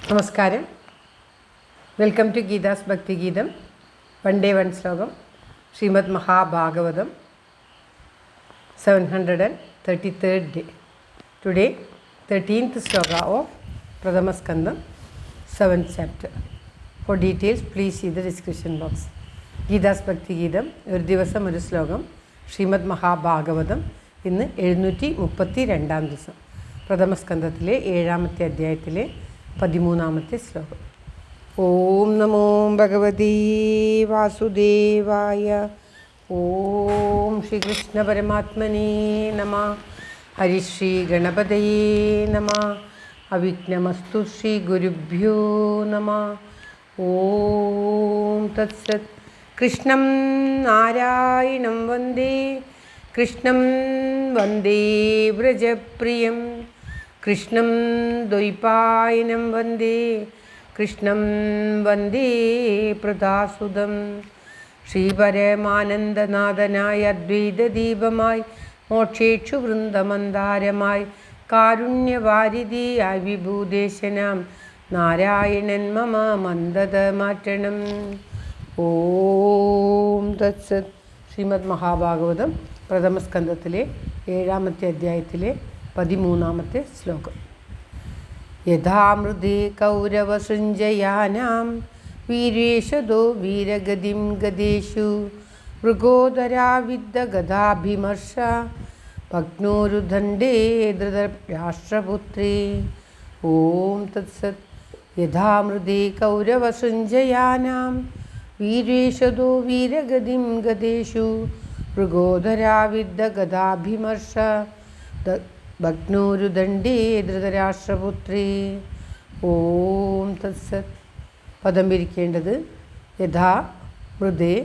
നമസ്കാരം. Welcome to Geetha's ഭക്തിഗീതം. One day one ശ്ലോകം. Srimad Mahabhagavatam 733rd day. Today 13th sloka of Pradhama Skandam, 7th chapter. For details please see the description box. Geetha's Bhakthigeetham ഒരു ദിവസം ഒരു ശ്ലോകം. ശ്രീമദ് മഹാഭാഗവതം ഇന്ന് 732 ദിവസം. പ്രഥമസ്കന്ധത്തിലെ 7ാമത്തെ അധ്യായത്തിലെ 13ാമത്തെ ശ്ലോകം. ഓം നമോ ഭഗവതീ വാസുദേവായ. ഓം ശ്രീകൃഷ്ണ പരമാത്മനേ നമഃ. ഹരിശ്രീ ഗണപതയേ നമഃ. അവിഘ്നമസ്തു ശ്രീ ഗുരുഭ്യോ നമഃ. ഓം തത്സത്. കൃഷ്ണം നാരായണം വന്ദേ, കൃഷ്ണം വന്ദേ വ്രജപ്രിയം, കൃഷ്ണം ദ്വൈപായനം വന്ദേ, കൃഷ്ണം വന്ദേ പ്രദാസുതം. ശ്രീപരമാനന്ദനാഥനായ അദ്വൈതദീപമായി, മോക്ഷേക്ഷു വൃന്ദമന്ദാരമായി, കാരുണ്യവാരിധിയായി വിഭൂദേശനാം നാരായണൻ മമ മന്ദത മാറ്റണം. ഓം തത്സത്. ശ്രീമദ് മഹാഭാഗവതം പ്രഥമസ്കന്ധത്തിലെ 7ാമത്തെ അധ്യായത്തിലെ 13ാമത്തെ ശ്ലോകം. യഥാമൃതേ കൗരവസൃഞ്ജയാനാം വീരേഷദോ വീരഗതിം ഗദേഷു മൃഗോദരാവിദ്ദഗദാഭിമർശ ഭഗ്നോരുദണ്ഡേ ധൃതരാഷ്ട്രപുത്രേ. ഓം തത്സത്. യഥാമൃതേ കൗരവസൃഞ്ജയാനാം വീരേഷദോ വീരഗതിം ഗദേഷു മൃഗോദരാവിദ്ദഗദാഭിമർശ ഭഗ്നോരുദണ്ഡേ ധൃതരാഷ്ട്രപുത്രേ. ഓം തത്സത്. പദം പിരിക്കേണ്ടത് യഥാ മൃദേ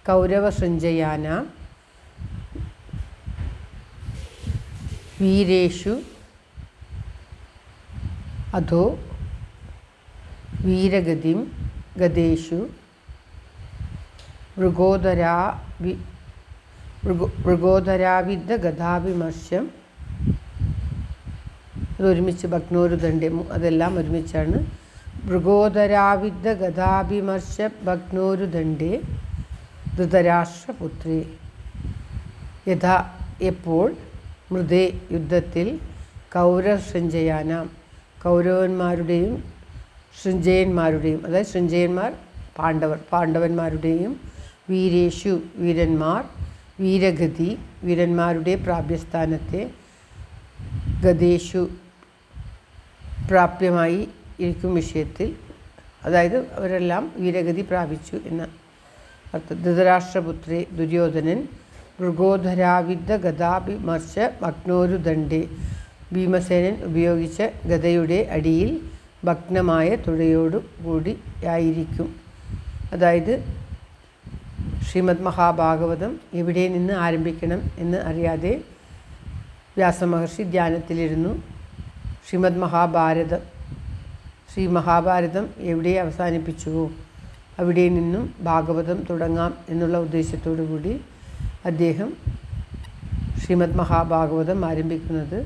കൗരവസൃഞ്ജയാനാം വീരേഷു അധോ വീരഗതിം ഗദേഷു മൃഗോദരാവിദ്ദഗദാഭിമർശം. അതൊരുമിച്ച് ഭഗ്നോരുദണ്ഡേ, അതെല്ലാം ഒരുമിച്ചാണ്. മൃഗോദരാവിദ്ദഗദാഭിമർശ ഭഗ്നോരുദണ്ഡേ ധൃതരാഷ്ട്രപുത്രേ. യഥാ എപ്പോൾ, മൃദേ യുദ്ധത്തിൽ, കൗരവസൃഞ്ജയാനാം കൗരവന്മാരുടെയും സൃഞ്ജയന്മാരുടെയും, അതായത് സൃഞ്ജയന്മാർ പാണ്ഡവന്മാരുടെയും, വീരേഷു വീരന്മാർ, വീരഗതി വീരന്മാരുടെ പ്രാപ്യസ്ഥാനത്തെ, ഗതേഷു പ്രാപ്യമായി ഇരിക്കും വിഷയത്തിൽ, അതായത് അവരെല്ലാം വീരഗതി പ്രാപിച്ചു എന്ന അർത്ഥം. ധൃതരാഷ്ട്രപുത്രേ ദുര്യോധനൻ മൃഗോധരാവിദ്ദഗദാഭിമർശ ഭഗ്നോരുദണ്ഡേ, ഭീമസേനൻ ഉപയോഗിച്ച ഗദയുടെ അടിയിൽ ഭഗ്നമായ തുഴയോടു കൂടിയായിരിക്കും. അതായത് ശ്രീമദ് മഹാഭാഗവതം എവിടെ നിന്ന് ആരംഭിക്കണം എന്ന് അറിയാതെ വ്യാസമഹർഷി ധ്യാനത്തിലിരുന്നു. ശ്രീ മഹാഭാരതം എവിടെ അവസാനിപ്പിച്ചുവോ അവിടെ നിന്നും ഭാഗവതം തുടങ്ങാം എന്നുള്ള ഉദ്ദേശത്തോടു കൂടി അദ്ദേഹം ശ്രീമദ് മഹാഭാഗവതം ആരംഭിക്കുന്നത്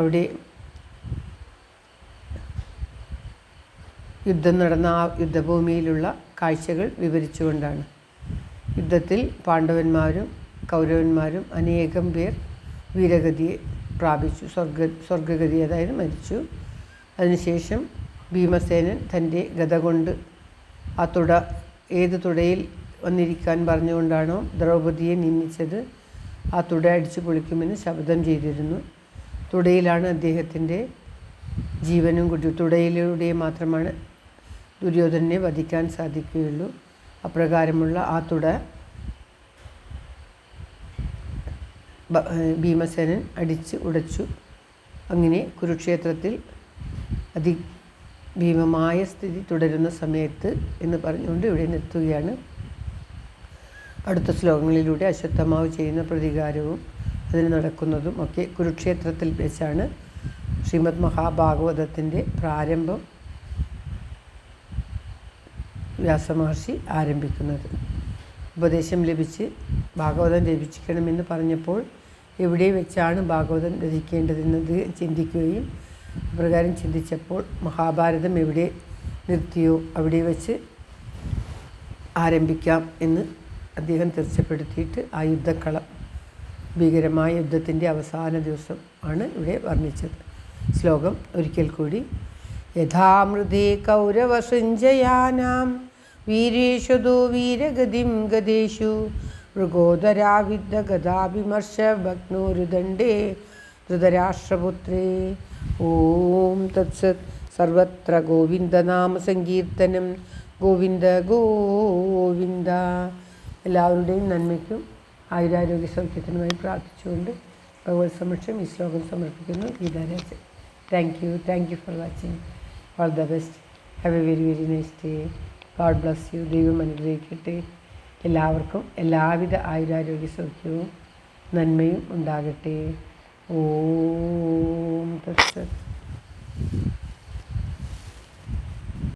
അവിടെ യുദ്ധം നടന്ന ആ യുദ്ധഭൂമിയിലുള്ള കാഴ്ചകൾ വിവരിച്ചുകൊണ്ടാണ്. യുദ്ധത്തിൽ പാണ്ഡവന്മാരും കൗരവന്മാരും അനേകം പേർ വീരഗതിയെ പ്രാപിച്ചു, സ്വർഗഗതി, അതായത് മരിച്ചു. അതിനുശേഷം ഭീമസേനൻ തൻ്റെ ഗദ കൊണ്ട് ആ ഏത് തുടയിൽ വന്നിരിക്കാൻ പറഞ്ഞുകൊണ്ടാണോ ദ്രൗപദിയെ നിന്ദിച്ചത്, ആ തുട അടിച്ചു പൊളിക്കുമെന്ന് ശപഥം ചെയ്തിരുന്നു. തുടയിലാണ് അദ്ദേഹത്തിൻ്റെ ജീവനും കൂടി. തുടയിലൂടെ മാത്രമാണ് ദുര്യോധനനെ വധിക്കാൻ സാധിക്കുകയുള്ളൂ. അപ്രകാരമുള്ള ആ തുട ഭീമസേനൻ അടിച്ച് ഉടച്ചു. അങ്ങനെ കുരുക്ഷേത്രത്തിൽ അതിഭീമമായ സ്ഥിതി തുടരുന്ന സമയത്ത് എന്ന് പറഞ്ഞുകൊണ്ട് ഇവിടെ നിർത്തുകയാണ്. അടുത്ത ശ്ലോകങ്ങളിലൂടെ അശ്വത്ഥമാവ് ചെയ്യുന്ന പ്രതികാരവും അതിന് നടക്കുന്നതും ഒക്കെ കുരുക്ഷേത്രത്തിൽ വെച്ചാണ് ശ്രീമദ് മഹാഭാഗവതത്തിൻ്റെ പ്രാരംഭം വ്യാസമഹർഷി ആരംഭിക്കുന്നത്. ഉപദേശം ലഭിച്ച് ഭാഗവതം രചിക്കണമെന്ന് പറഞ്ഞപ്പോൾ എവിടെ വെച്ചാണ് ഭാഗവതം രചിക്കേണ്ടതെന്നത് ചിന്തിക്കുകയും അപ്രകാരം ചിന്തിച്ചപ്പോൾ മഹാഭാരതം എവിടെ നിർത്തിയോ അവിടെ വെച്ച് ആരംഭിക്കാം എന്ന് അദ്ദേഹം തീർച്ചപ്പെടുത്തിയിട്ട് ആ യുദ്ധക്കളം, ഭീകരമായ യുദ്ധത്തിൻ്റെ അവസാന ദിവസം ആണ് ഇവിടെ വർണ്ണിച്ചത്. ശ്ലോകം ഒരിക്കൽ കൂടി. യഥാമൃതേ കൗരവസഞ്ജയാനാം വീരേഷുതോ വീരഗതിം ഗതേഷു മൃഗോദരാവിദ്ധ ഗദാഭിമർശ ഭഗ്നോരുദണ്ഡേ ധൃതരാഷ്ട്രപുത്രേ. ഓം തത്സത്. സർവത്ര ഗോവിന്ദനാമസങ്കീർത്തനം. ഗോവിന്ദ ഗോവിന്ദ. എല്ലാവരുടെയും നന്മയ്ക്കും ആയുരാരോഗ്യ സൗഖ്യത്തിനുമായി പ്രാർത്ഥിച്ചുകൊണ്ട് ഭഗവത് സമക്ഷം ഈ ശ്ലോകം സമർപ്പിക്കുന്നു. Geetha Rajan. Thank you for watching. All the best. Have A very very nice day. God bless you. ദൈവം അനുഗ്രഹിക്കട്ടെ. എല്ലാവർക്കും എല്ലാവിധ ആയുരാരോഗ്യ സൗഖ്യവും നന്മയും ഉണ്ടാകട്ടെ. ഓം തത്സത്.